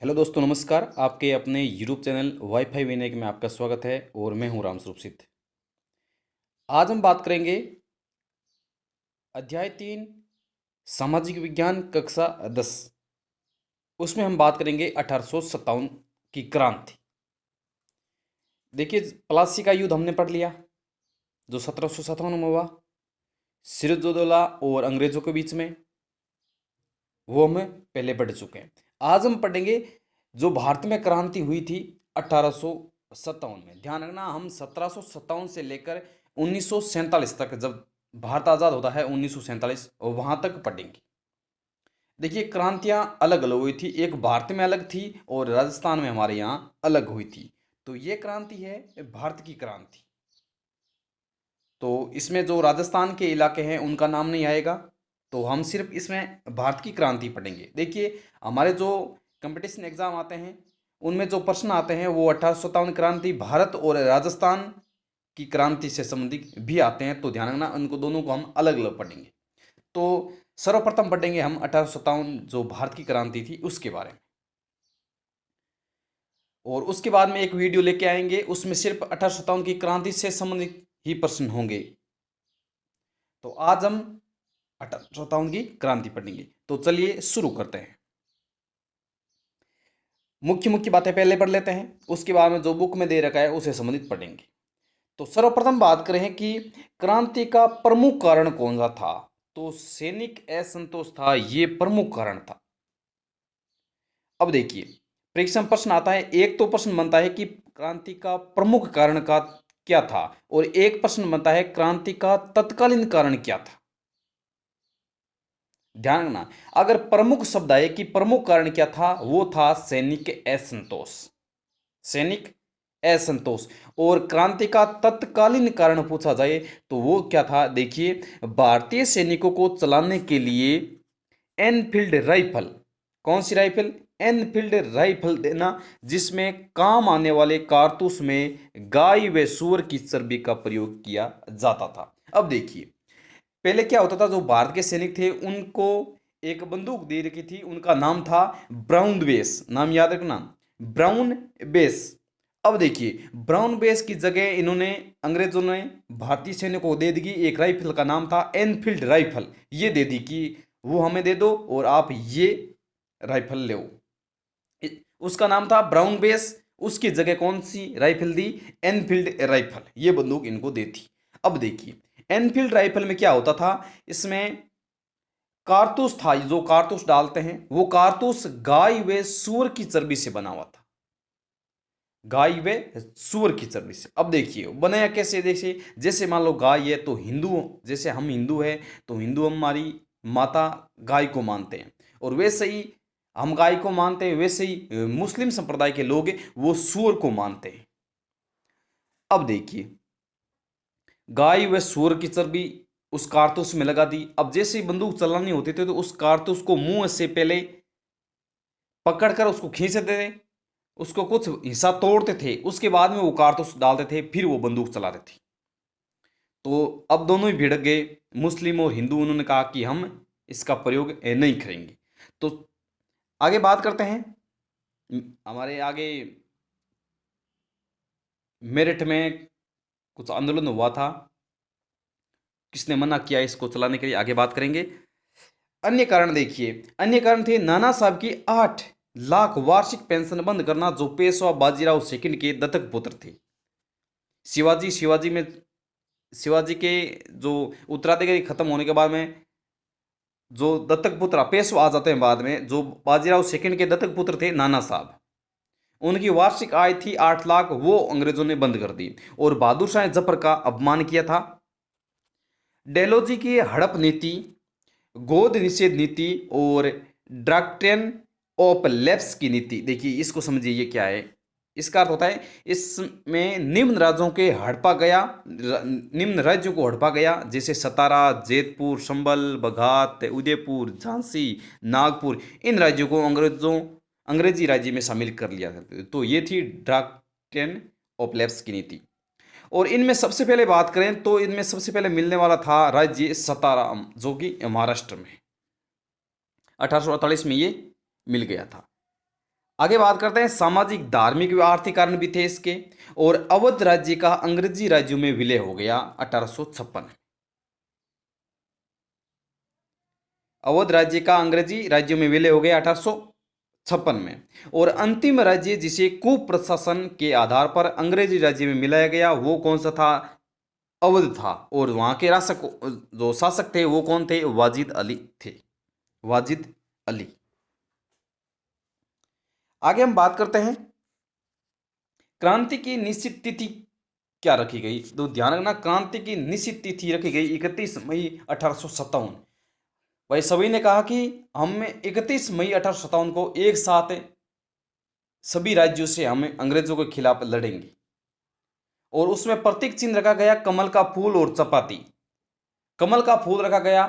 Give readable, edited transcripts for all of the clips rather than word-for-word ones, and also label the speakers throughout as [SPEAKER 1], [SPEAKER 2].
[SPEAKER 1] Hello दोस्तों, नमस्कार। आपके अपने यूट्यूब चैनल वाईफाई विनय में आपका स्वागत है और मैं हूं रामस्वरूप सिद्ध। आज हम बात करेंगे अध्याय 3 सामाजिक विज्ञान कक्षा 10। उसमें हम बात करेंगे 1857 की क्रांति। देखिए, प्लासी का युद्ध हमने पढ़ लिया जो 1757 में हुआ, सिराजुद्दौला और अंग्रेजों के बीच में, वो हम पहले पढ़ चुके हैं। आज हम पढ़ेंगे जो भारत में क्रांति हुई थी 1857 में। ध्यान रखना, हम 1757 से लेकर 1947 तक, जब भारत आज़ाद होता है 1947, वहां तक पढ़ेंगे। देखिए, क्रांतियां अलग अलग हुई थी, एक भारत में अलग थी और राजस्थान में हमारे यहाँ अलग हुई थी। तो ये क्रांति है भारत की क्रांति। तो इसमें जो राजस्थान के इलाके हैं उनका नाम नहीं आएगा, तो हम सिर्फ इसमें भारत की क्रांति पढ़ेंगे। देखिए, हमारे जो कंपटीशन एग्जाम आते हैं उनमें जो प्रश्न आते हैं वो 1857 क्रांति, भारत और राजस्थान की क्रांति से संबंधित भी आते हैं। तो ध्यान रखना, उनको दोनों को हम अलग अलग पढ़ेंगे। तो सर्वप्रथम पढ़ेंगे हम 1857 जो भारत की क्रांति थी उसके बारे में, और उसके बाद में एक वीडियो लेके आएंगे, उसमें सिर्फ 1857 की क्रांति से संबंधित ही प्रश्न होंगे। तो आज हम 1857 की क्रांति पढ़ेंगे। तो चलिए शुरू करते हैं। मुख्य मुख्य बातें पहले पढ़ लेते हैं, उसके बाद में जो बुक में दे रखा है उसे संबंधित पढ़ेंगे। तो सर्वप्रथम बात करें कि क्रांति का प्रमुख कारण कौन सा था, तो सैनिक असंतोष था, ये प्रमुख कारण था। अब देखिए, परीक्षा में प्रश्न आता है, एक तो प्रश्न बनता है कि क्रांति का प्रमुख कारण का क्या था, और एक प्रश्न बनता है क्रांति का तत्कालीन कारण क्या था। ध्यान रखना, अगर प्रमुख शब्द आए कि प्रमुख कारण क्या था, वो था सैनिक असंतोष, सैनिक असंतोष। और क्रांति का तत्कालीन कारण पूछा जाए तो वो क्या था, देखिए, भारतीय सैनिकों को चलाने के लिए एनफील्ड राइफल, कौन सी राइफल, एनफील्ड राइफल देना, जिसमें काम आने वाले कारतूस में गाय व सूअर की चर्बी का प्रयोग किया जाता था। अब देखिए, पहले क्या होता था, जो भारत के सैनिक थे उनको एक बंदूक दे रखी थी, उनका नाम था ब्राउन बेस, नाम याद रखना, ब्राउन बेस। अब देखिए, ब्राउन बेस की जगह इन्होंने, अंग्रेजों ने भारतीय सैनिकों को दे दी एक राइफल का नाम था एनफील्ड राइफल, ये दे दी कि वो हमें दे दो और आप ये राइफल ले। उसका नाम था ब्राउन बेस, उसकी जगह कौन सी राइफल दी, एनफील्ड राइफल, ये बंदूक इनको दी थी। अब देखिए, एनफील्ड राइफल में क्या होता था, इसमें कारतूस था, जो कारतूस डालते हैं वो कारतूस गाय व सूअर की चर्बी से बना हुआ था, गाय व सूअर की चर्बी से। अब देखिए बनाया कैसे, देखिए, जैसे मान लो गाय है तो हिंदू, जैसे हम हिंदू है तो हिंदू हमारी माता गाय को मानते हैं, और वैसे ही हम गाय को मानते हैं, वैसे ही मुस्लिम संप्रदाय के लोग वो सूअर को मानते हैं। अब देखिए, गाय व सूअर की चर्बी उस कारतूस में लगा दी। अब जैसे ही बंदूक चलानी होती थी तो उस कारतूस को मुंह से पहले पकड़कर उसको खींचते थे, उसको कुछ हिस्सा तोड़ते थे, उसके बाद में वो कारतूस डालते थे, फिर वो बंदूक चलाते थे। तो अब दोनों ही भिड़ गए, मुस्लिम और हिंदू, उन्होंने कहा कि हम इसका प्रयोग नहीं करेंगे। तो आगे बात करते हैं, हमारे आगे मेरठ में कुछ आंदोलन हुआ था, किसने मना किया इसको चलाने के लिए, आगे बात करेंगे। अन्य कारण देखिए, अन्य कारण थे नाना साहब की 8 लाख वार्षिक पेंशन बंद करना, जो पेशवा बाजीराव सेकंड के दत्तक पुत्र थे। शिवाजी के जो उत्तराधिकारी खत्म होने के बाद में जो दत्तक पुत्र पेशवा आ जाते हैं बाद में, जो बाजीराव सेकंड के दत्तक पुत्र थे नाना साहब, उनकी वार्षिक आय थी 8 लाख, वो अंग्रेजों ने बंद कर दी। और बहादुर शाह जफर का अपमान किया था। डेलोजी की हड़प नीति, गोद निषेध नीति और डॉक्ट्रिन ऑफ लैप्स की नीति, देखिए इसको समझिए ये क्या है। इसका अर्थ होता है, इसमें निम्न राज्यों के हड़पा गया, निम्न राज्यों को हड़पा गया, जैसे सतारा, जैतपुर, संभल, बघात, उदयपुर, झांसी, नागपुर, इन राज्यों को अंग्रेजी राज्य में शामिल कर लिया था। तो ये थी डॉक्ट्रिन ऑफ लैप्स की नीति। और इनमें सबसे पहले बात करें तो इनमें सबसे पहले मिलने वाला था राज्य सतारा, जो कि महाराष्ट्र में 1848 में ये मिल गया था। आगे बात करते हैं, सामाजिक धार्मिक व आर्थिक कारण भी थे इसके। और अवध राज्य का अंग्रेजी राज्यों में विलय हो गया 1856। अवध राज्य का अंग्रेजी राज्यों में विलय हो गया 1856 में। और अंतिम राज्य जिसे कुप्रशासन के आधार पर अंग्रेजी राज्य में मिलाया गया वो कौन सा था? अवध था। और वहां के जो शासक थे वो कौन थे? वाजिद अली थे, वाजिद अली। आगे हम बात करते हैं, क्रांति की निश्चित तिथि क्या रखी गई? तो ध्यान रखना, क्रांति की निश्चित तिथि रखी गई 31 मई 1857। भाई सभी ने कहा कि हम 31 मई 1857 को एक साथ सभी राज्यों से हम अंग्रेजों के खिलाफ लड़ेंगे। और उसमें प्रतीक चिन्ह रखा गया कमल का फूल और चपाती। कमल का फूल रखा गया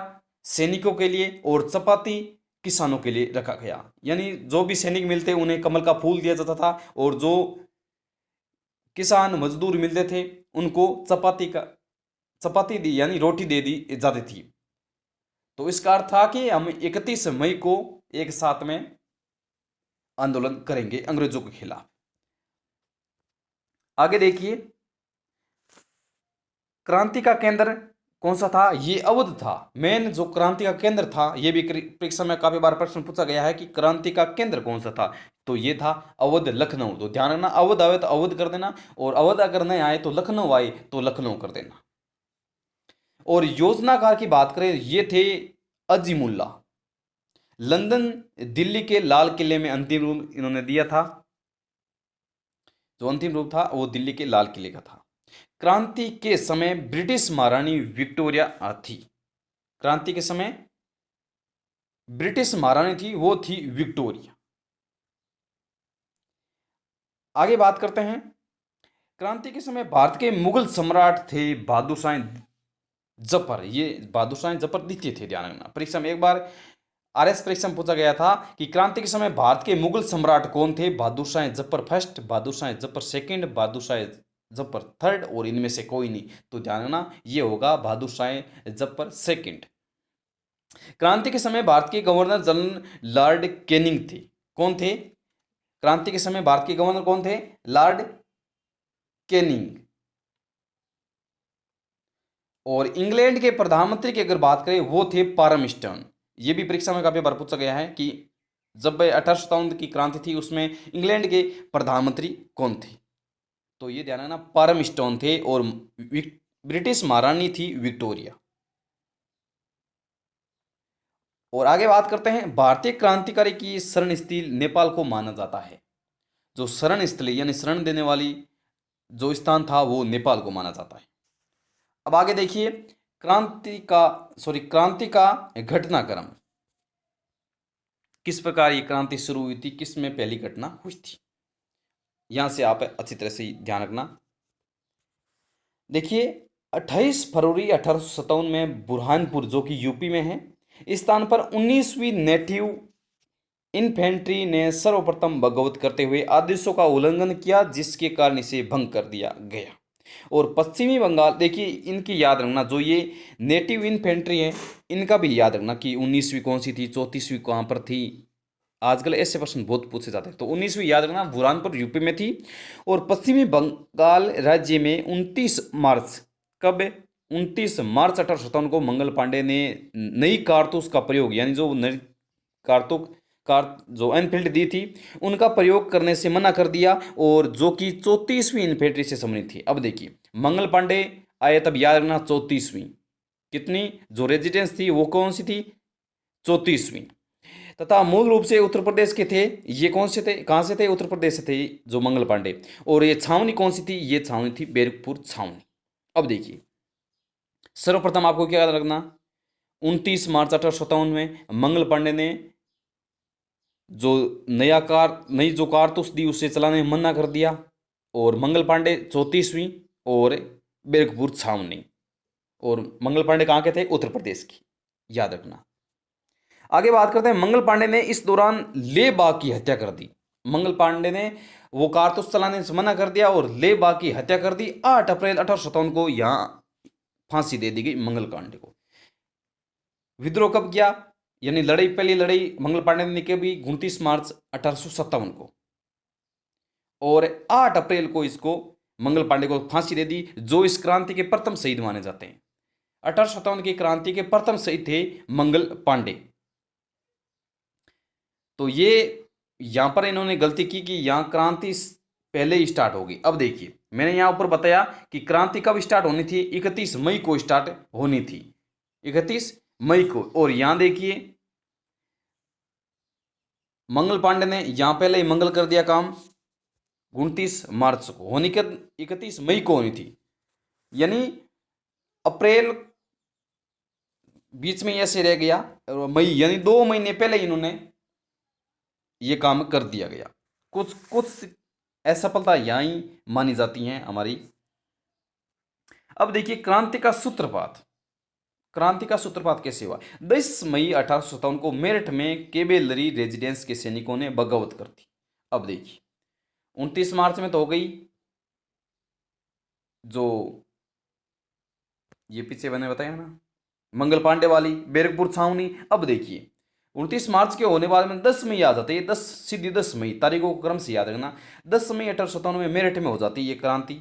[SPEAKER 1] सैनिकों के लिए और चपाती किसानों के लिए रखा गया। यानी जो भी सैनिक मिलते उन्हें कमल का फूल दिया जाता था, और जो किसान मजदूर मिलते थे उनको चपाती दी, यानी रोटी दे दी जाती थी। तो इसका अर्थ था कि हम 31 मई को एक साथ में आंदोलन करेंगे अंग्रेजों के खिलाफ। आगे देखिए, क्रांति का केंद्र कौन सा था? ये अवध था। मेन जो क्रांति का केंद्र था, ये भी परीक्षा में काफी बार प्रश्न पूछा गया है कि क्रांति का केंद्र कौन सा था, तो ये था अवध, लखनऊ। तो ध्यान रखना, अवध आए तो अवध कर देना, और अवध अगर नहीं आए तो लखनऊ आए तो लखनऊ कर देना। और योजनाकार की बात करें, ये थे अजीमुल्ला। लंदन दिल्ली के लाल किले में अंतिम रूप इन्होंने दिया था। जो अंतिम रूप था वो दिल्ली के लाल किले का था। क्रांति के समय ब्रिटिश महारानी विक्टोरिया थी। क्रांति के समय ब्रिटिश महारानी थी, वो थी विक्टोरिया। आगे बात करते हैं, क्रांति के समय भारत के मुगल सम्राट थे बहादुर शाह जफर। ये बहादुर शाह जफर द्वितीय थे। ध्यान रखना, परीक्षा में एक बार आरएस परीक्षा में पूछा गया था कि क्रांति के समय भारत के मुगल सम्राट कौन थे? Bahadur Shah Zafar first, Bahadur Shah Zafar second, Bahadur Shah Zafar third, और इनमें से कोई नहीं। तो ध्यान रखना, ये होगा बहादुर शाह जफर सेकंड। क्रांति के समय भारत के गवर्नर जनरल लॉर्ड कैनिंग थे। कौन थे? क्रांति के समय भारत के गवर्नर कौन थे? Lord Canning. और इंग्लैंड के प्रधानमंत्री की अगर बात करें वो थे पारमस्टन। ये भी परीक्षा में काफी बार पूछा गया है कि जब 1857 की क्रांति थी उसमें इंग्लैंड के प्रधानमंत्री कौन थे? तो ये ध्यान रखना, पारमस्टन थे। और ब्रिटिश महारानी थी विक्टोरिया। और आगे बात करते हैं, भारतीय क्रांतिकारी की शरण स्थल नेपाल को माना जाता है। जो शरण स्थल यानी शरण देने वाली जो स्थान था वो नेपाल को माना जाता है। अब आगे देखिए, क्रांति का घटनाक्रम। किस प्रकार ये क्रांति शुरू हुई थी, किस में पहली घटना हुई थी, यहां से आप अच्छी तरह से ध्यान रखना। देखिए, 28 फरवरी 1857 में बुरहानपुर, जो कि यूपी में है, इस स्थान पर 19वीं नेटिव इन्फेंट्री ने सर्वप्रथम बगावत करते हुए आदेशों का उल्लंघन किया, जिसके कारण इसे भंग कर दिया गया। और पश्चिमी बंगाल, देखिए इनकी याद रखना, जो ये नेटिव इन्फेंट्री है इनका भी याद रखना कि 19वीं कौन सी थी, 34वीं कहाँ पर थी। आजकल ऐसे प्रश्न बहुत पूछे जाते हैं। तो 19वीं याद रखना, बुरहानपुर यूपी में थी। और पश्चिमी बंगाल राज्य में 29 मार्च, कब? 29 मार्च 1857 को मंगल पांडे ने नई कारतूस का प्रयोग, यानी जो नई कारतूस जो एनफील्ड दी थी उनका प्रयोग करने से मना कर दिया, और जो कि 34वीं इन्फेंट्री से संबंधित थी। अब देखिए, मंगल पांडे आए तब याद रखना 34वीं, कितनी जो रेजिडेंस थी वो कौन सी थी? 34वीं। तथा मूल रूप से उत्तर प्रदेश के थे। ये कौन से थे, कहाँ से थे? उत्तर प्रदेश से थे जो मंगल पांडे। और ये छावनी कौन सी थी? ये छावनी थी बैरकपुर छावनी। अब देखिए, सर्वप्रथम आपको क्या याद रखना, 29 मार्च 1857 में मंगल पांडे ने जो नई जो कारतूस दी उसे चलाने में मना कर दिया। और मंगल पांडे 34वीं और बैरकपुर छावनी। और मंगल पांडे कहाँ के थे? उत्तर प्रदेश की, याद रखना। आगे बात करते हैं, मंगल पांडे ने इस दौरान ले बाग की हत्या कर दी। मंगल पांडे ने वो कारतूस चलाने से मना कर दिया और ले बाग की हत्या कर दी। 8 अप्रैल 1857 को यहां फांसी दे दी गई मंगल पांडे को। विद्रोह कब किया, यानी लड़ाई, पहली लड़ाई मंगल पांडे ने की भी 29 मार्च 1857 को। और 8 अप्रैल को इसको मंगल पांडे को फांसी दे दी, जो इस क्रांति के प्रथम शहीद माने जाते हैं। 1857 की क्रांति के प्रथम शहीद थे मंगल पांडे। तो ये यहां पर इन्होंने गलती की कि यहां क्रांति पहले ही स्टार्ट होगी। अब देखिए, मैंने यहां ऊपर बताया कि क्रांति कब स्टार्ट होनी थी, 31 मई को स्टार्ट होनी थी, 31 मई को। और यहां देखिए, मंगल पांडे ने यहां पहले ही मंगल कर दिया काम, 29 मार्च को होनी के 31 मई को होनी थी, यानी अप्रैल बीच में ऐसे रह गया, मई यानी 2 महीने पहले इन्होंने ये काम कर दिया गया। कुछ कुछ असफलता यहाँ ही मानी जाती हैं हमारी। अब देखिए, क्रांति का सूत्रपात। क्रांति का सूत्रपात कैसे हुआ? 10 मई 1857 को मेरठ में केवेलरी रेजिडेंस के सैनिकों ने बगावत कर दी। अब देखिए, 29 मार्च में तो हो गई जो ये पीछे मैंने बताया ना, मंगल पांडे वाली बैरकपुर छावनी। अब देखिए, 29 मार्च के होने बाद में 10 मई आ जाती है, 10 सीधी 10 मई तारीखों को क्रम से याद रखना। 10 मई 1857 में मेरठ में हो जाती है ये क्रांति,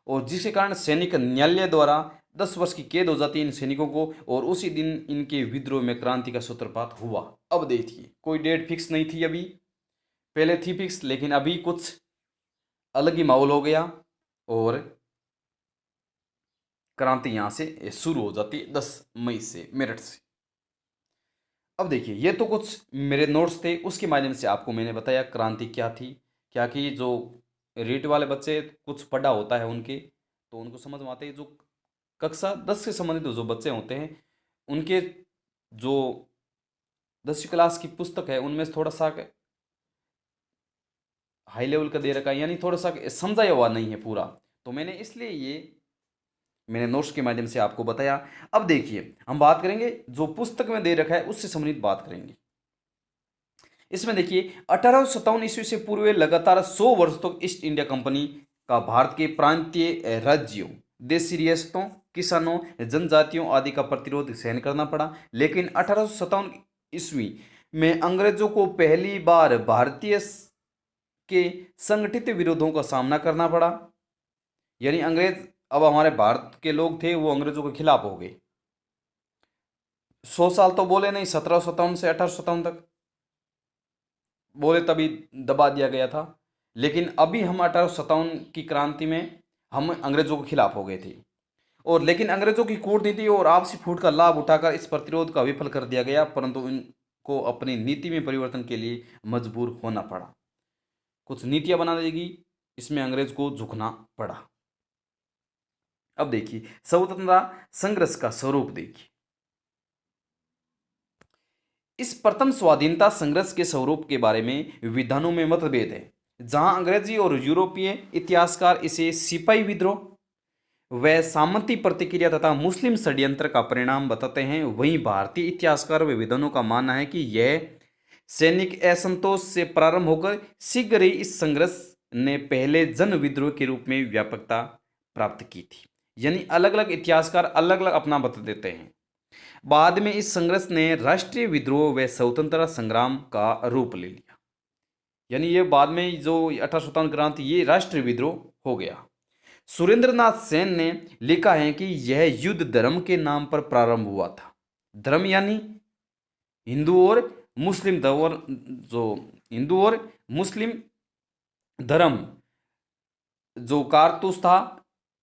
[SPEAKER 1] और जिसके कारण सैनिक न्यायालय द्वारा 10 वर्ष की कैद हो जाती है इन सैनिकों को, और उसी दिन इनके विद्रोह में क्रांति का सूत्रपात हुआ। अब देखिए, कोई डेट फिक्स नहीं थी अभी, पहले थी फिक्स, लेकिन अभी कुछ अलग ही माहौल हो गया और क्रांति यहां से शुरू हो जाती है 10 मई से मेरठ से। अब देखिए, ये तो कुछ मेरे नोट्स थे, उसके माध्यम से आपको मैंने बताया क्रांति क्या थी, क्या कि जो रीट वाले बच्चे कुछ पढ़ा होता है उनके, तो उनको समझ में आते हैं। जो कक्षा 10 से संबंधित जो बच्चे होते हैं, उनके जो 10वीं क्लास की पुस्तक है उनमें से थोड़ा सा हाई लेवल का दे रखा है, यानी थोड़ा सा समझाया हुआ नहीं है पूरा, तो मैंने इसलिए ये मैंने नोट्स के माध्यम से आपको बताया। अब देखिए, हम बात करेंगे जो पुस्तक में दे रखा है उससे संबंधित बात करेंगे। इसमें देखिए, 1857 ईस्वी से पूर्व लगातार 100 वर्ष तक ईस्ट इंडिया कंपनी का भारत के प्रांतीय राज्यों, देशी रियासतों, किसानों, जनजातियों आदि का प्रतिरोध सहन करना पड़ा। लेकिन 1857 ईस्वी में अंग्रेजों को पहली बार भारतीय के संगठित विरोधों का सामना करना पड़ा, यानी अंग्रेज अब हमारे भारत के लोग थे वो अंग्रेजों के खिलाफ हो गए। 100 साल तो बोले नहीं, 1757 से 1857 तक बोले, तभी दबा दिया गया था। लेकिन अभी हम 1857 की क्रांति में हम अंग्रेजों के खिलाफ हो गए थे, और लेकिन अंग्रेजों की कूटनीति और आपसी फूट का लाभ उठाकर इस प्रतिरोध का विफल कर दिया गया, परंतु इनको अपनी नीति में परिवर्तन के लिए मजबूर होना पड़ा। कुछ नीतियां बना देगी, इसमें अंग्रेज को झुकना पड़ा। अब देखिए, स्वतंत्रता संघर्ष का स्वरूप देखिए। इस प्रथम स्वाधीनता संघर्ष के स्वरूप के बारे में विद्वानों में मतभेद है। जहां अंग्रेजी और यूरोपीय इतिहासकार इसे सिपाही विद्रोह व सामंती प्रतिक्रिया तथा मुस्लिम षड्यंत्र का परिणाम बताते हैं, वहीं भारतीय इतिहासकार व विद्वानों का मानना है कि यह सैनिक असंतोष से प्रारंभ होकर शीघ्र ही इस संघर्ष ने पहले जन विद्रोह के रूप में व्यापकता प्राप्त की थी। यानी अलग अलग इतिहासकार अलग अलग अपना बता देते हैं। बाद में इस संघर्ष ने राष्ट्रीय विद्रोह व स्वतंत्रता संग्राम का रूप ले लिया, यानी ये बाद में जो 1857 क्रांति ये राष्ट्रीय विद्रोह हो गया। सुरेंद्रनाथ सेन ने लिखा है कि यह युद्ध धर्म के नाम पर प्रारंभ हुआ था। धर्म यानी हिंदू और मुस्लिम जो हिंदू और मुस्लिम धर्म, जो कारतूस था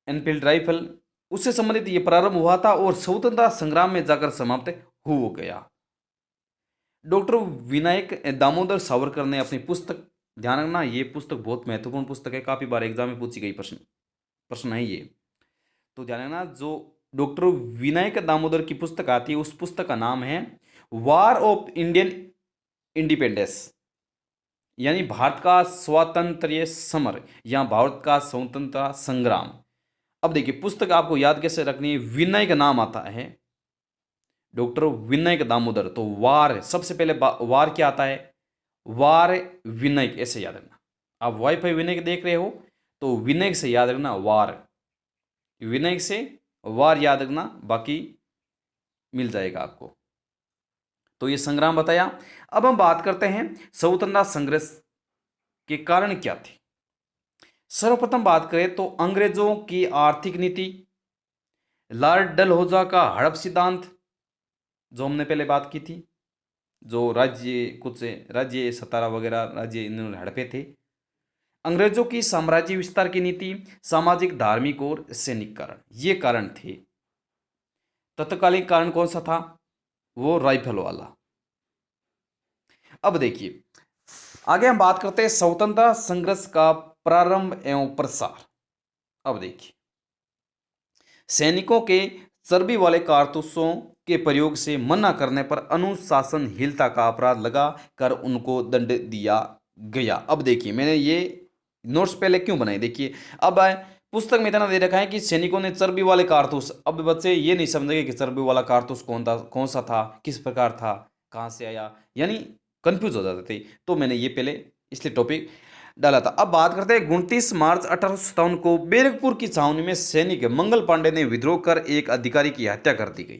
[SPEAKER 1] एनफील्ड राइफल, उससे संबंधित ये प्रारंभ हुआ था और स्वतंत्रता संग्राम में जाकर समाप्त हो गया। डॉक्टर विनायक दामोदर सावरकर ने अपनी पुस्तक, ध्यान रखना ये पुस्तक बहुत महत्वपूर्ण पुस्तक है, काफी बार एग्जाम में पूछी गई प्रश्न है ये, तो ध्यान रखना। जो डॉक्टर विनायक दामोदर की पुस्तक आती है उस पुस्तक का नाम है वार ऑफ इंडियन इंडिपेंडेंस, यानी भारत का स्वातंत्र्य समर या भारत का स्वतंत्रता संग्राम। अब देखिए, पुस्तक आपको याद कैसे रखनी है, विनय का नाम आता है डॉक्टर विनय दामोदर, तो वार सबसे पहले वार क्या आता है, वार विनय, ऐसे याद रखना। आप वाईफाई विनय देख रहे हो तो विनय से याद रखना वार, विनय से वार याद रखना, बाकी मिल जाएगा आपको। तो ये संग्राम बताया। अब हम बात करते हैं स्वतंत्रता संघर्ष के कारण क्या थे। सर्वप्रथम बात करें तो अंग्रेजों की आर्थिक नीति, लॉर्ड डलहौजा का हड़प सिद्धांत जो हमने पहले बात की थी, जो राज्य कुछ राज्य सतारा वगैरह राज्य इन्होंने हड़पे थे, अंग्रेजों की साम्राज्य विस्तार की नीति, सामाजिक धार्मिक और सैनिक कारण, ये कारण थे। तत्कालीन कारण कौन सा था? वो राइफल वाला। अब देखिए आगे हम बात करते हैं स्वतंत्रता संघर्ष का प्रारंभ एवं प्रसार। अब देखिए सैनिकों के चर्बी वाले कारतूसों के प्रयोग से मना करने पर अनुशासनहीनता का अपराध लगा कर उनको दंड दिया गया। अब देखिए मैंने ये नोट्स पहले क्यों बनाए, देखिए अब पुस्तक में इतना दे रखा है कि सैनिकों ने चर्बी वाले कारतूस, अब बच्चे ये नहीं समझेंगे कि चर्बी वाला कारतूस कौन था, कौन सा था, किस प्रकार था, कहाँ से आया, यानी कंफ्यूज हो जाते थे। तो मैंने ये पहले इसलिए टॉपिक डाला था। अब बात करते हैं 29 मार्च 1857 को बैरकपुर की छावनी में सैनिक मंगल पांडे ने विद्रोह कर एक अधिकारी की हत्या कर दी गई।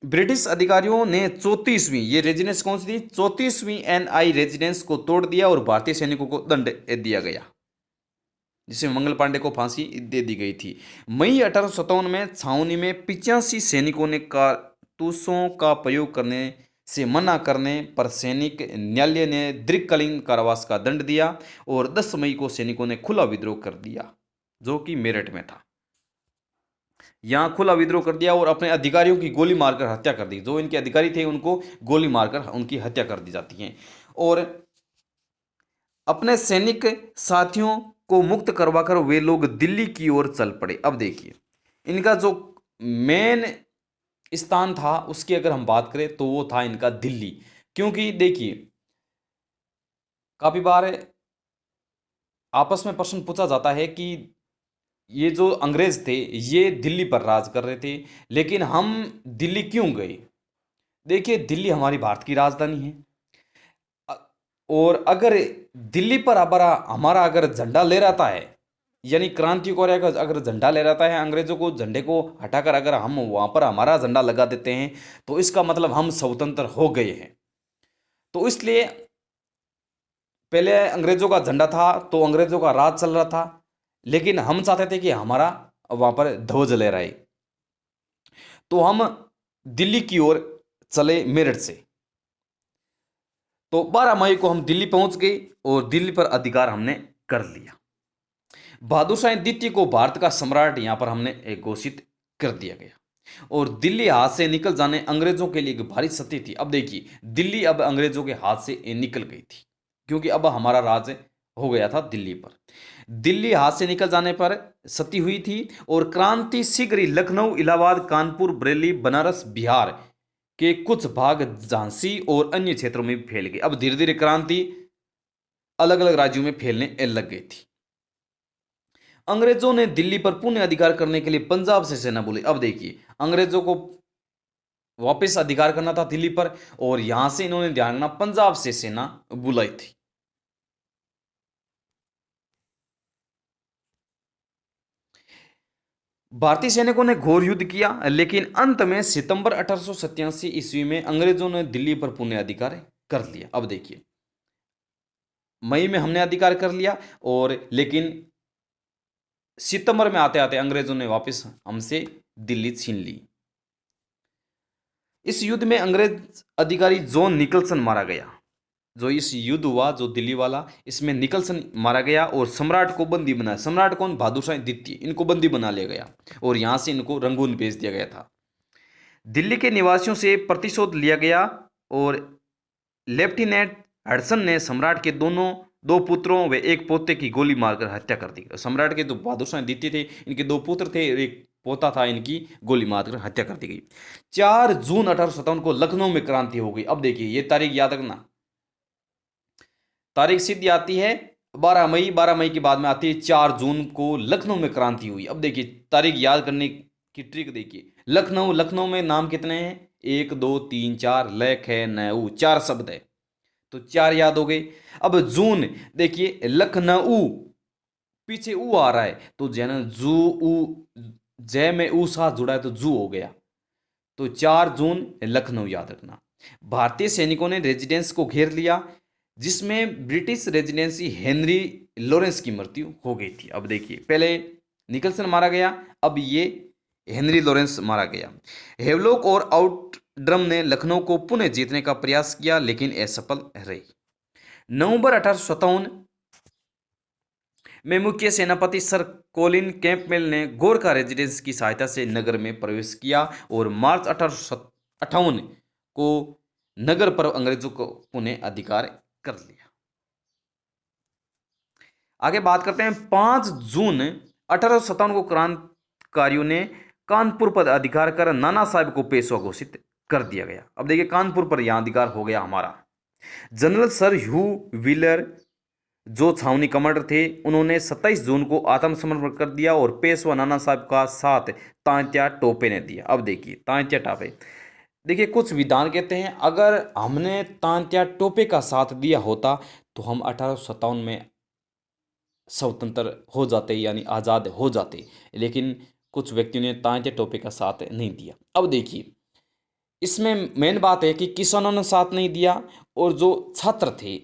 [SPEAKER 1] ब्रिटिश अधिकारियों ने 34वीं, ये रेजिडेंस कौन सी थी, 34वीं NI रेजिडेंस को तोड़ दिया और भारतीय सैनिकों को दंड दिया गया, जिसमें मंगल पांडे को फांसी दे दी गई थी। मई 1857 में छावनी में 85 सैनिकों ने कारतूसों का प्रयोग करने से मना करने पर सैनिक न्यायालय ने दीर्घकालीन कारावास का दंड दिया और 10 मई को सैनिकों ने खुला विद्रोह कर दिया, जो कि मेरठ में था। यहाँ खुला विद्रोह कर दिया और अपने अधिकारियों की गोली मारकर हत्या कर दी। जो इनके अधिकारी थे उनको गोली मारकर उनकी हत्या कर दी जाती है। और अपने सैनिक साथियों को मुक्त करवाकर वे लोग दिल्ली की ओर चल पड़े। अब देखिए इनका जो मेन स्थान था उसकी अगर हम बात करें तो वो था इनका दिल्ली, क्योंकि देखिए काफी बार आपस में प्रश्न पूछा जाता है कि ये जो अंग्रेज थे ये दिल्ली पर राज कर रहे थे, लेकिन हम दिल्ली क्यों गए? देखिए दिल्ली हमारी भारत की राजधानी है, और अगर दिल्ली पर हमारा अगर झंडा ले रहता है, यानी क्रांति को अगर झंडा ले रहता है, अंग्रेजों को झंडे को हटाकर अगर हम वहां पर हमारा झंडा लगा देते हैं तो इसका मतलब हम स्वतंत्र हो गए हैं। तो इसलिए पहले अंग्रेजों का झंडा था तो अंग्रेजों का राज चल रहा था, लेकिन हम चाहते थे कि हमारा वहां पर ध्वज लहराए, तो हम दिल्ली की ओर चले मेरठ से। तो 12 मई को हम दिल्ली पहुंच गए और दिल्ली पर अधिकार हमने कर लिया। बहादुर शाह द्वितीय को भारत का सम्राट यहां पर हमने घोषित कर दिया गया और दिल्ली हाथ से निकल जाने अंग्रेजों के लिए एक भारी क्षति थी। अब देखिए दिल्ली अब अंग्रेजों के हाथ से निकल गई थी, क्योंकि अब हमारा राज हो गया था दिल्ली पर। दिल्ली हाथ से निकल जाने पर क्षति हुई थी और क्रांति शीघ्र ही लखनऊ, इलाहाबाद, कानपुर, बरेली, बनारस, बिहार के कुछ भाग, झांसी और अन्य क्षेत्रों में फैल गई। अब धीरे धीरे क्रांति अलग अलग राज्यों में फैलने लग गई थी। अंग्रेजों ने दिल्ली पर पुनः अधिकार करने के लिए पंजाब से सेना बुलाई। अब देखिए अंग्रेजों को वापस अधिकार करना था दिल्ली पर, और यहां से इन्होंने ध्यान रखना पंजाब से सेना बुलाई थी। भारतीय सैनिकों ने घोर युद्ध किया, लेकिन अंत में सितंबर 1887 ईस्वी में अंग्रेजों ने दिल्ली पर पुनः अधिकार कर लिया। अब देखिए मई में हमने अधिकार कर लिया, और लेकिन सितंबर में आते आते अंग्रेजों ने वापस हमसे दिल्ली छीन ली। इस युद्ध में अंग्रेज अधिकारी जॉन निकलसन मारा गया। जो इस युद्ध हुआ जो दिल्ली वाला, इसमें निकलसन मारा गया और सम्राट को बंदी बनाया। सम्राट कौन? बहादुर शाह द्वितीय, इनको बंदी बना लिया गया और यहां से इनको रंगून भेज दिया गया था। दिल्ली के निवासियों से प्रतिशोध लिया गया और लेफ्टिनेंट हडसन ने सम्राट के दो पुत्रों व एक पोते की गोली मारकर हत्या कर दी। सम्राट के जो बहादुर शाह द्वितीय थे इनके दो पुत्र थे और एक पोता था, इनकी गोली मारकर हत्या कर दी गई। 4 जून 1857 को लखनऊ में क्रांति हो गई। अब देखिए ये तारीख याद रखना, तारीख सीधी आती है 12 मई, 12 मई के बाद में आती है 4 जून को लखनऊ में क्रांति हुई। अब देखिए तारीख याद करने की ट्रिक देखिए, लखनऊ, लखनऊ में नाम कितने हैं? 1 2 3 4, लख है, नऊ, 4 शब्द है, तो 4 याद हो गए। अब जून देखिए लखनऊ, पीछे ऊ आ रहा है तो जैन जू ऊ, जय में ऊ साथ जुड़ा है तो जू हो गया, तो 4 जून लखनऊ याद रखना। भारतीय सैनिकों ने रेजिडेंस को घेर लिया। जिसमें ब्रिटिश रेजिडेंसी हेनरी लॉरेंस की मृत्यु हो गई थी। अब देखिए, पहले निकलसन मारा गया, अब ये हेनरी लॉरेंस मारा गया। हेवलॉक और आउटड्रम ने लखनऊ को पुनः जीतने का प्रयास किया लेकिन असफल रही। नवंबर 1857 में मुख्य सेनापति सर कोलिन कैंपबेल ने गोरखा रेजिडेंस की सहायता से नगर में प्रवेश किया और मार्च 1858 को नगर पर अंग्रेजों को पुनः अधिकार कर लिया। आगे बात करते हैं 5 जून 1857 को क्रांतिकारियों ने कानपुर पर अधिकार कर नाना साहब को पेशवा घोषित कर दिया गया। अब देखिए, कानपुर पर यहां अधिकार हो गया हमारा। जनरल सर ह्यू व्हीलर जो छावनी कमांडर थे, उन्होंने 27 जून को आत्मसमर्पण कर दिया और पेशवा नाना साहब का साथ तांत्या टोपे ने दिया। अब देखिए, तांत्या टोपे, देखिए कुछ विद्वान कहते हैं अगर हमने तांत्या टोपे का साथ दिया होता तो हम 1857 में स्वतंत्र हो जाते, यानी आज़ाद हो जाते, लेकिन कुछ व्यक्तियों ने तांत्या टोपे का साथ नहीं दिया। अब देखिए, इसमें मेन बात है कि किसानों ने साथ नहीं दिया और जो छात्र थे,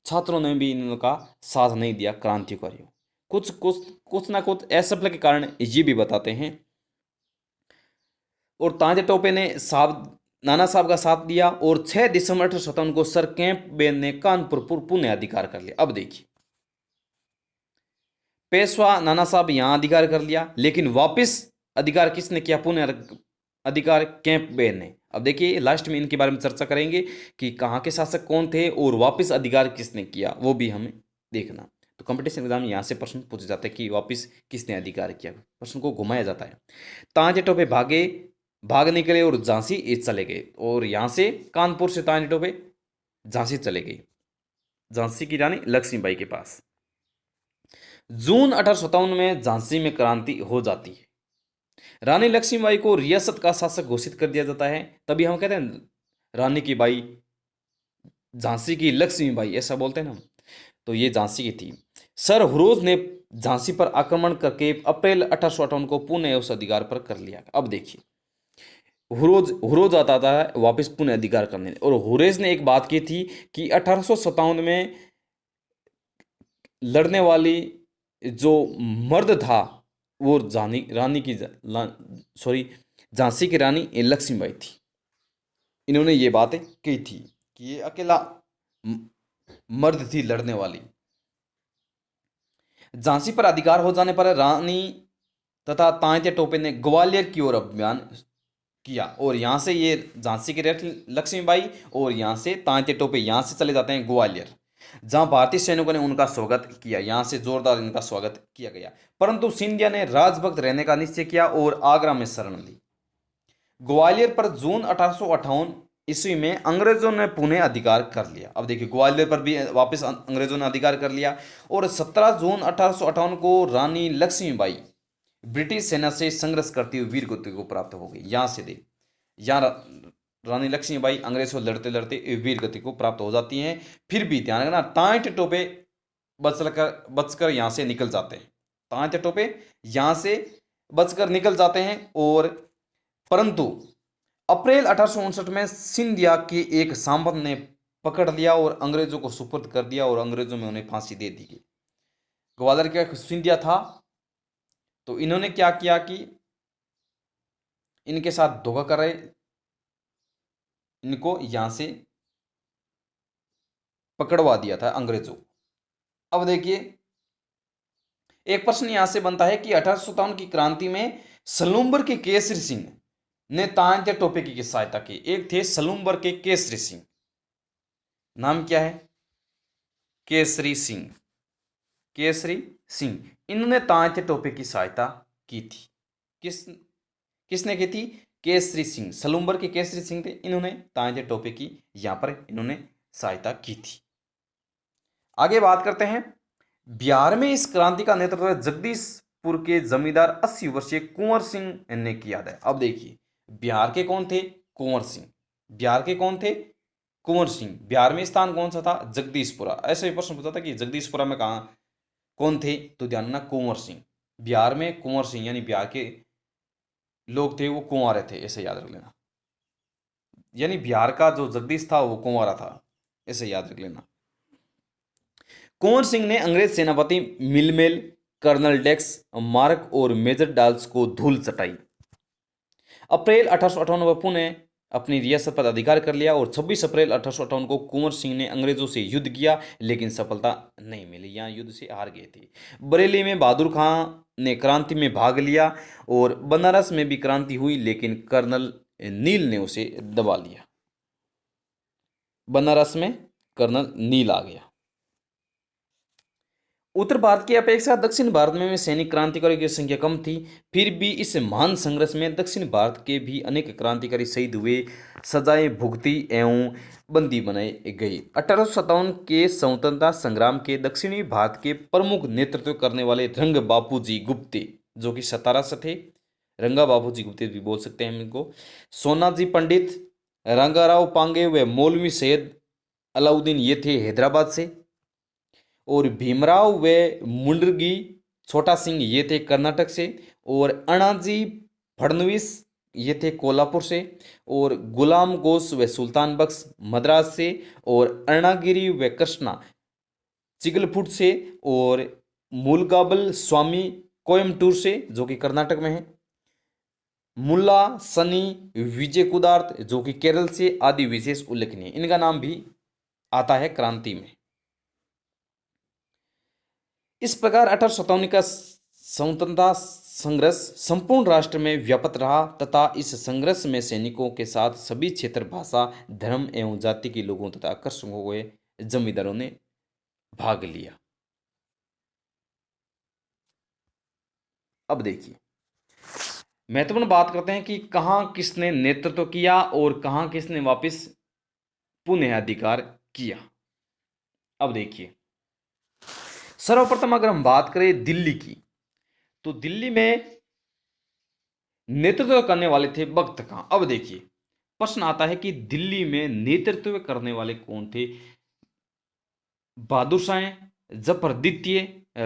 [SPEAKER 1] छात्रों ने भी इनका साथ नहीं दिया क्रांतिकारियों। कुछ कुछ कुछ ना कुछ असफल के कारण ये भी बताते हैं। और तांत्या टोपे ने नाना साहब का साथ दिया और 6 दिसंबर 1857 को सर कैंपबेल ने कानपुर पर पुनः अधिकार कर लिया। अब देखिए, पेशवा नाना साहब यहां अधिकार कर लिया, लेकिन वापस अधिकार किसने किया? पुनः अधिकार कैंपबेल ने। अब देखिए, लास्ट में इनके बारे में चर्चा करेंगे कि कहाँ के शासक कौन थे और वापस अधिकार किसने किया, वो भी हमें देखना। तो कंपटीशन एग्जाम में यहाँ से प्रश्न पूछे जाते हैं कि वापस किसने अधिकार किया, प्रश्न को घुमाया जाता है। तांत्या टोपे भाग निकले और झांसी चले गए, और यहाँ से कानपुर से तांत्या टोपे झांसी चले गए, झांसी की रानी लक्ष्मीबाई के पास। जून 1857 में झांसी में क्रांति हो जाती है। रानी लक्ष्मीबाई को रियासत का शासक घोषित कर दिया जाता है। तभी हम कहते हैं रानी की बाई, झांसी की लक्ष्मीबाई, ऐसा बोलते हैं ना। तो ये झांसी की थी। सर हुरोज ने झांसी पर आक्रमण करके अप्रैल 1858 को पुनः उस अधिकार पर कर लिया। अब देखिए, हुरोज आता था वापस पुनः अधिकार करने, और हुरेज ने एक बात की थी कि 1857 में लड़ने वाली जो मर्द था वो झांसी की रानी लक्ष्मीबाई थी। इन्होंने ये बातें कही थी कि ये अकेला मर्द थी लड़ने वाली। झांसी पर अधिकार हो जाने पर रानी तथा तांत्या टोपे ने ग्वालियर की ओर अभियान किया, और यहाँ से ये झांसी की लक्ष्मीबाई और यहाँ से तांत्या टोपे यहाँ से चले जाते हैं ग्वालियर, जहां भारतीय सैनिकों ने उनका स्वागत किया। यहां से जोरदार इनका स्वागत किया गया, परंतु सिंधिया ने राजभक्त रहने का निश्चय किया और आगरा में शरण ली। ग्वालियर पर जून 1858 ईस्वी में अंग्रेजों ने पुनः अधिकार कर लिया। अब देखिए, ग्वालियर पर भी वापस अंग्रेजों ने अधिकार कर लिया, और 17 जून 1858 को रानी लक्ष्मीबाई ब्रिटिश सेना से संघर्ष करती हुई वीर गति को प्राप्त हो गई। यहां से देख, यहाँ रानी लक्ष्मीबाई अंग्रेज को लड़ते लड़ते वीर गति को प्राप्त हो जाती हैं। फिर भी ध्यान रखना, तांत्या टोपे बचकर यहाँ से निकल जाते हैं। तांत्या टोपे यहाँ से बचकर निकल जाते हैं, और परंतु अप्रैल 1859 में सिंधिया के एक सांबत ने पकड़ लिया और अंग्रेजों को सुपुर्द कर दिया, और अंग्रेजों में उन्हें फांसी दे दी गई। ग्वालियर का सिंधिया था, तो इन्होंने क्या किया कि इनके साथ धोखा कर रहे, इनको यहां से पकड़वा दिया था अंग्रेजों। अब देखिए, एक प्रश्न यहां से बनता है कि 1857 की क्रांति में सलूम्बर के केसरी सिंह ने तांत्या टोपे की सहायता की। एक थे सलूम्बर के केसरी सिंह, नाम क्या है? केसरी सिंह। केसरी सिंह, इन्होंने तांत्या टोपे की सहायता की थी। किसने की थी? केसरी सिंह। सलूम्बर के केसरी सिंह थे, इन्होंने तांत्या टोपे की यहां पर इन्होंने सहायता की थी। आगे बात करते हैं, बिहार में इस क्रांति का नेतृत्व जगदीशपुर के जमींदार 80 वर्षीय कुंवर सिंह ने किया था। अब देखिए, बिहार के कौन थे? कुंवर सिंह। बिहार के कौन थे? कुंवर सिंह। बिहार में स्थान कौन सा था? जगदीशपुरा। ऐसे प्रश्न पूछा था कि जगदीशपुरा में कहा कौन थे, तो ध्यान रखना कुंवर सिंह। बिहार में कुंवर सिंह, यानी बिहार के लोग थे वो कुंवारे थे, ऐसे याद रख लेना। यानी बिहार का जो जगदीश था वो कुंवारा था। ऐसे याद रख लेना। कुंवर सिंह ने अंग्रेज सेनापति मिलमेल, कर्नल डेक्स, मार्क और मेजर डाल्स को धूल चटाई। अप्रैल 1858 में पुणे अपनी रियासत पर अधिकार कर लिया और 26 अप्रैल 1858 को कुंवर सिंह ने अंग्रेजों से युद्ध किया, लेकिन सफलता नहीं मिली, यहाँ युद्ध से हार गए थे। बरेली में बहादुर खां ने क्रांति में भाग लिया और बनारस में भी क्रांति हुई, लेकिन कर्नल नील ने उसे दबा लिया। बनारस में कर्नल नील आ गया। उत्तर भारत की अपेक्षा दक्षिण भारत में सैनिक क्रांतिकारियों की संख्या कम थी। फिर भी इस महान संघर्ष में दक्षिण भारत के भी अनेक क्रांतिकारी शहीद हुए, सजाएं भुगती एवं बंदी बनाए गए। 1857 के स्वतंत्रता संग्राम के दक्षिणी भारत के प्रमुख नेतृत्व करने वाले रंग बापूजी गुप्ते, जो कि सतारा से थे, रंगा बापूजी गुप्ते भी बोल सकते हैं हम इनको, सोनाजी पंडित, रंगाराव पांगे व मौलवी सैयद अलाउद्दीन, ये थे हैदराबाद से, और भीमराव व मुंडरगी छोटा सिंह, ये थे कर्नाटक से, और अणाजी फडणवीस, ये थे कोल्हापुर से, और गुलाम गोस व सुल्तान बख्श मद्रास से, और अरुणागिरी व कृष्णा चिगलपुट से, और मुलगाबल स्वामी कोयमटूर से, जो कि कर्नाटक में है, मुल्ला सनी विजय कुदार्थ, जो कि केरल से, आदि विशेष उल्लेखनीय। इनका नाम भी आता है क्रांति में। इस प्रकार 1857 का स्वतंत्रता संघर्ष संपूर्ण राष्ट्र में व्याप्त रहा तथा इस संघर्ष में सैनिकों के साथ सभी क्षेत्र, भाषा, धर्म एवं जाति के लोगों तथा आकर्षक हुए जमींदारों ने भाग लिया। अब देखिए, महत्वपूर्ण बात करते हैं कि कहां किसने नेतृत्व किया और कहां किसने वापस पुनः अधिकार किया। अब देखिए, सर्वप्रथम अगर हम बात करें दिल्ली की, तो दिल्ली में नेतृत्व करने वाले थे भगत खां। अब देखिए, प्रश्न आता है कि दिल्ली में नेतृत्व करने वाले कौन थे? बहादुर शाह, जफर द्वितीय,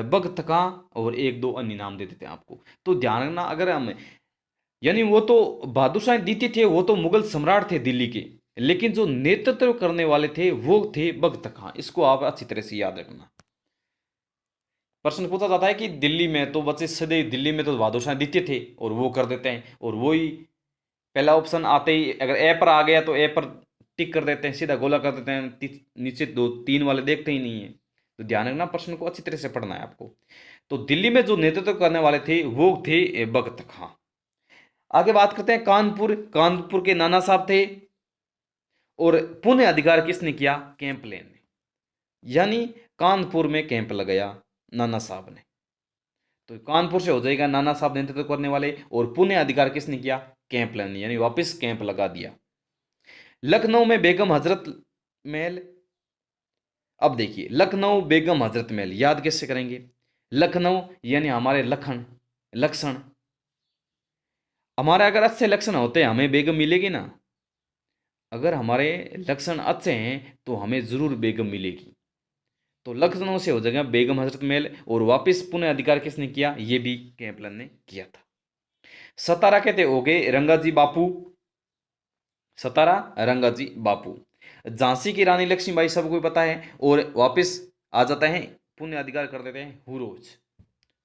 [SPEAKER 1] भगत खां और एक दो अन्य नाम दे देते हैं आपको। तो ध्यान रखना, अगर हम, यानी वो तो बहादुर शाह द्वितीय थे, वो तो मुगल सम्राट थे दिल्ली के, लेकिन जो नेतृत्व करने वाले थे वो थे भगत खां। इसको आप अच्छी तरह से याद रखना। प्रश्न पूछा जाता है कि दिल्ली में, तो बच्चे सदैव दिल्ली में तो बहादुर शाह द्वितीय थे और वो कर देते हैं, और वही पहला ऑप्शन आते ही अगर ए पर आ गया तो ए पर टिक कर देते हैं, सीधा गोला कर देते हैं, नीचे दो तीन वाले देखते ही नहीं है। तो ध्यान रखना, प्रश्न को अच्छी तरह से पढ़ना है आपको। तो दिल्ली में जो नेतृत्व करने वाले थे वो थे भगत खां। आगे बात करते हैं कानपुर। कानपुर के नाना साहब थे, और पुनः अधिकार किसने किया? कैंपलेन ने, यानी कानपुर में कैंप लगाया नाना साहब ने। तो कानपुर से हो जाएगा नाना साहब नेतृत्व करने वाले, और पुनः अधिकार किसने किया? कैंपलेन ने, यानी वापस कैंप लगा दिया। लखनऊ में बेगम हजरत महल। अब देखिए, लखनऊ बेगम हजरत महल याद कैसे करेंगे? लखनऊ यानी हमारे लखन, लक्षण, हमारे अगर अच्छे लक्षण होते हैं हमें बेगम मिलेगी ना। अगर हमारे लक्षण अच्छे हैं तो हमें जरूर बेगम मिलेगी। तो लखनऊ से हो जाएगा बेगम हजरत महल, और वापस पुनः अधिकार किसने किया? ये भी कैंपलन ने किया था। सतारा कहते हो गए रंगाजी बापू, सतारा रंगाजी बापू। झांसी की रानी लक्ष्मीबाई सबको ही पता है, और वापस आ जाता है, पुण्य अधिकार कर देते हैं हुरोज।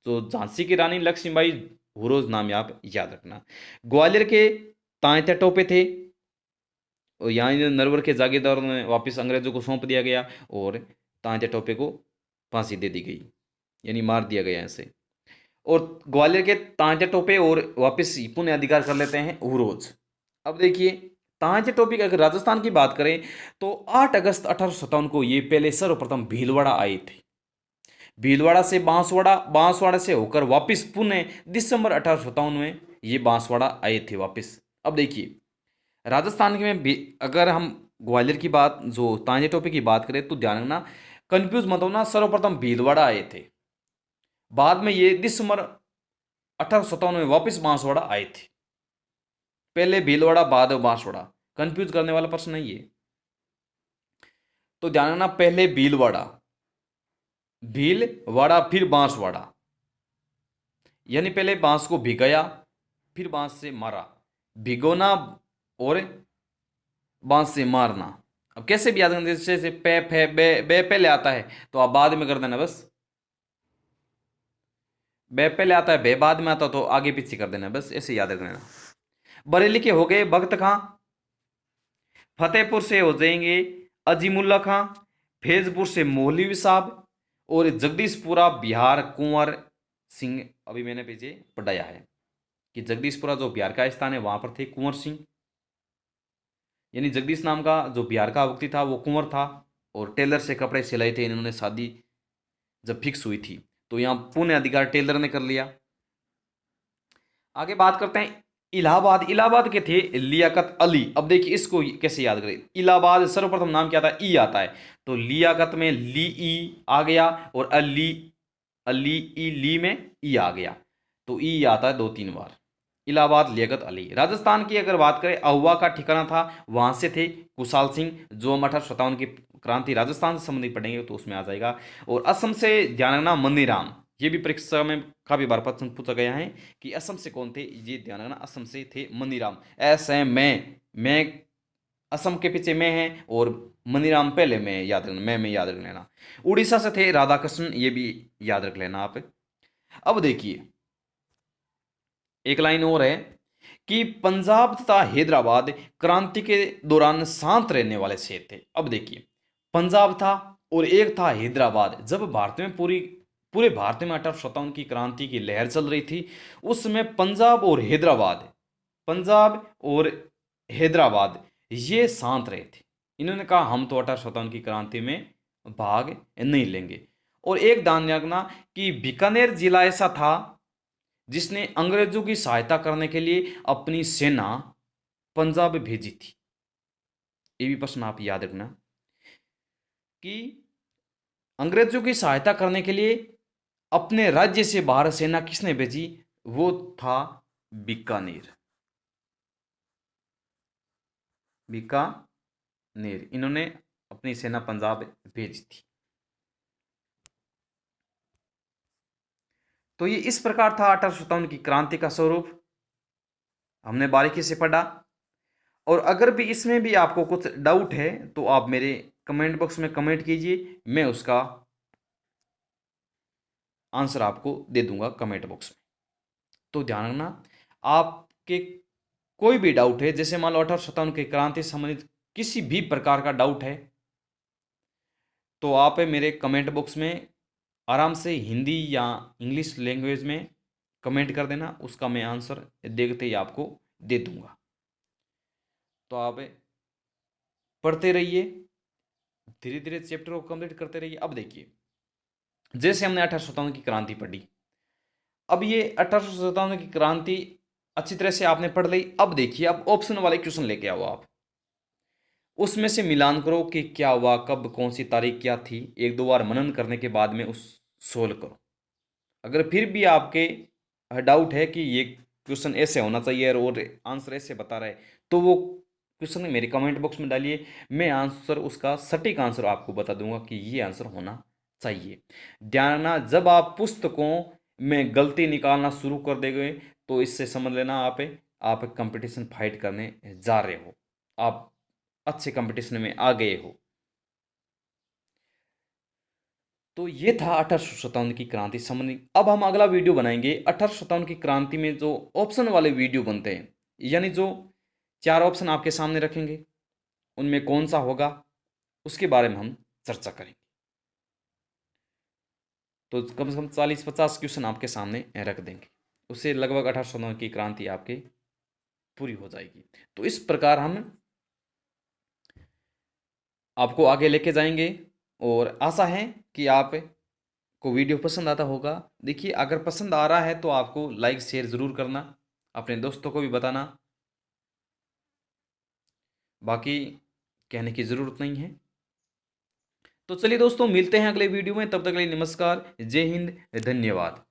[SPEAKER 1] तो झांसी की रानी लक्ष्मीबाई हुरोज नाम आप याद रखना। ग्वालियर के तांत्या टोपे थे, और यहाँ नरवर के जागीरदारों ने वापस अंग्रेजों को सौंप दिया गया, और तांत्या टोपे को फांसी दे दी गई, यानी मार दिया गया ऐसे। और ग्वालियर के तांत्या टोपे और वापस पुनः अधिकार कर लेते हैं हुरोज। अब देखिए, तांत्या टोपे की अगर राजस्थान की बात करें तो 8 अगस्त 1857 को ये पहले सर्वप्रथम भीलवाड़ा आए थे। भीलवाड़ा से बांसवाड़ा, बांसवाड़ा से होकर वापस पुणे दिसंबर 1857 में ये बांसवाड़ा आए थे वापस। अब देखिए, राजस्थान में भी अगर हम ग्वालियर की बात, जो तांजे टोपे की बात करें, तो ध्यान रखना, कंफ्यूज मत होना, सर्वप्रथम भीलवाड़ा आए थे, बाद में ये दिसंबर 1857 में वापस बांसवाड़ा आए थे। पहले भीलवाड़ा बाद बांसवाड़ा, कंफ्यूज करने वाला प्रश्न नहीं है। तो ध्यान रखना, पहले भीलवाड़ा, भीलवाड़ा फिर बांसवाड़ा, यानी पहले बांस को भिगाया फिर बांस से मारा, भिगोना और बांस से मारना। अब कैसे भी याद करना, जैसे पे फे बे पहले आता है तो आप बाद में कर देना बस, बे पहले आता है बे बाद में आता तो आगे पीछे कर देना, बस ऐसे याद रखना। बरेली के हो गए भगत खां, फतेहपुर से हो जाएंगे अजीमुल्ला खां, फैजपुर से मौलवी साहब, और जगदीशपुरा बिहार कुंवर सिंह। अभी मैंने पीछे पढ़ाया है कि जगदीशपुरा जो बिहार का स्थान है वहां पर थे कुंवर सिंह, यानी जगदीश नाम का जो बिहार का व्यक्ति था वो कुंवर था, और टेलर से कपड़े सिलाए थे इन्होंने। शादी जब फिक्स हुई थी तो यहाँ पुण्य अधिकार टेलर ने कर लिया। आगे बात करते हैं इलाहाबाद। इलाहाबाद के थे लियाकत अली। अब देखिए इसको कैसे याद करें, इलाहाबाद सर्वप्रथम नाम क्या आता है, ई आता है, तो लियाकत में ली ई आ गया, और अली अली ई ली में ई आ गया, तो ई आता है 2-3 बार। इलाहाबाद लियाकत अली। राजस्थान की अगर बात करें, अहुआ का ठिकाना था, वहां से थे कुशाल सिंह, जो हम 1857 की क्रांति राजस्थान से संबंधित पढ़ेंगे तो उसमें आ जाएगा। और असम से ध्यान रखना मनीराम, ये भी परीक्षा में काफी बार प्रश्न पूछा गया है कि असम से कौन थे, ये ध्यान रखना असम से थे मनीराम। एस है मैं असम के पीछे मैं है, और मनीराम पहले में याद रखना, मैं याद रख लेना। उड़ीसा से थे राधा कृष्ण, ये भी याद रख लेना आप। अब देखिए एक लाइन और है कि पंजाब तथा हैदराबाद क्रांति के दौरान शांत रहने वाले क्षेत्र थे। अब देखिए पंजाब था और एक था हैदराबाद। जब भारत में पूरे भारत में 1857 की क्रांति की लहर चल रही थी, उस समय पंजाब और हैदराबाद ये शांत रहे थे। इन्होंने कहा हम तो 1857 की क्रांति में भाग नहीं लेंगे। और एक ध्यान रखना कि बीकानेर जिला ऐसा था जिसने अंग्रेजों की सहायता करने के लिए अपनी सेना पंजाब भेजी थी। ये भी प्रश्न आप याद रखना कि अंग्रेजों की सहायता करने के लिए अपने राज्य से बाहर सेना किसने भेजी, वो था बीकानेर। बीकानेर इन्होंने अपनी सेना पंजाब भेजी थी। तो ये इस प्रकार था 1857 की क्रांति का स्वरूप, हमने बारीकी से पढ़ा। और अगर भी इसमें भी आपको कुछ डाउट है तो आप मेरे कमेंट बॉक्स में कमेंट कीजिए, मैं उसका आंसर आपको दे दूंगा कमेंट बॉक्स में। तो ध्यान रखना आपके कोई भी डाउट है, जैसे मान लो 1857 की क्रांति से संबंधित किसी भी प्रकार का डाउट है, तो आप मेरे कमेंट बॉक्स में आराम से हिंदी या इंग्लिश लैंग्वेज में कमेंट कर देना, उसका मैं आंसर देखते ही आपको दे दूंगा। तो आप पढ़ते रहिए, धीरे धीरे चैप्टर को कंप्लीट करते रहिए। अब देखिए जैसे हमने 1857 की क्रांति पढ़ी, अब ये 1857 की क्रांति अच्छी तरह से आपने पढ़ ली। अब देखिए अब ऑप्शन वाले क्वेश्चन लेके आओ आप, उसमें से मिलान करो कि क्या हुआ, कब, कौन सी तारीख क्या थी, 1-2 बार मनन करने के बाद में उस सोल्व करो। अगर फिर भी आपके डाउट है कि ये क्वेश्चन ऐसे होना चाहिए और आंसर ऐसे बता रहा है, तो वो क्वेश्चन मेरे कमेंट बॉक्स में डालिए, मैं आंसर उसका सटीक आंसर आपको बता दूंगा कि ये आंसर होना चाहिए। ध्यान रखना जब आप पुस्तकों में गलती निकालना शुरू कर देंगे तो इससे समझ लेना आप कंपटीशन फाइट करने जा रहे हो, आप अच्छे कंपटीशन में आ गए हो। तो ये था 1857 की क्रांति संबंधी। अब हम अगला वीडियो बनाएंगे 1857 की क्रांति में जो ऑप्शन वाले वीडियो बनते हैं, यानी जो 4 ऑप्शन आपके सामने रखेंगे उनमें कौन सा होगा, उसके बारे में हम चर्चा करेंगे। तो कम से कम 40-50 क्वेश्चन आपके सामने रख देंगे, उससे लगभग 1857 की क्रांति आपके पूरी हो जाएगी। तो इस प्रकार हम आपको आगे लेके जाएंगे, और आशा है कि आप को वीडियो पसंद आता होगा। देखिए अगर पसंद आ रहा है तो आपको लाइक शेयर ज़रूर करना, अपने दोस्तों को भी बताना, बाकी कहने की ज़रूरत नहीं है। तो चलिए दोस्तों मिलते हैं अगले वीडियो में, तब तक के लिए नमस्कार, जय हिंद, धन्यवाद।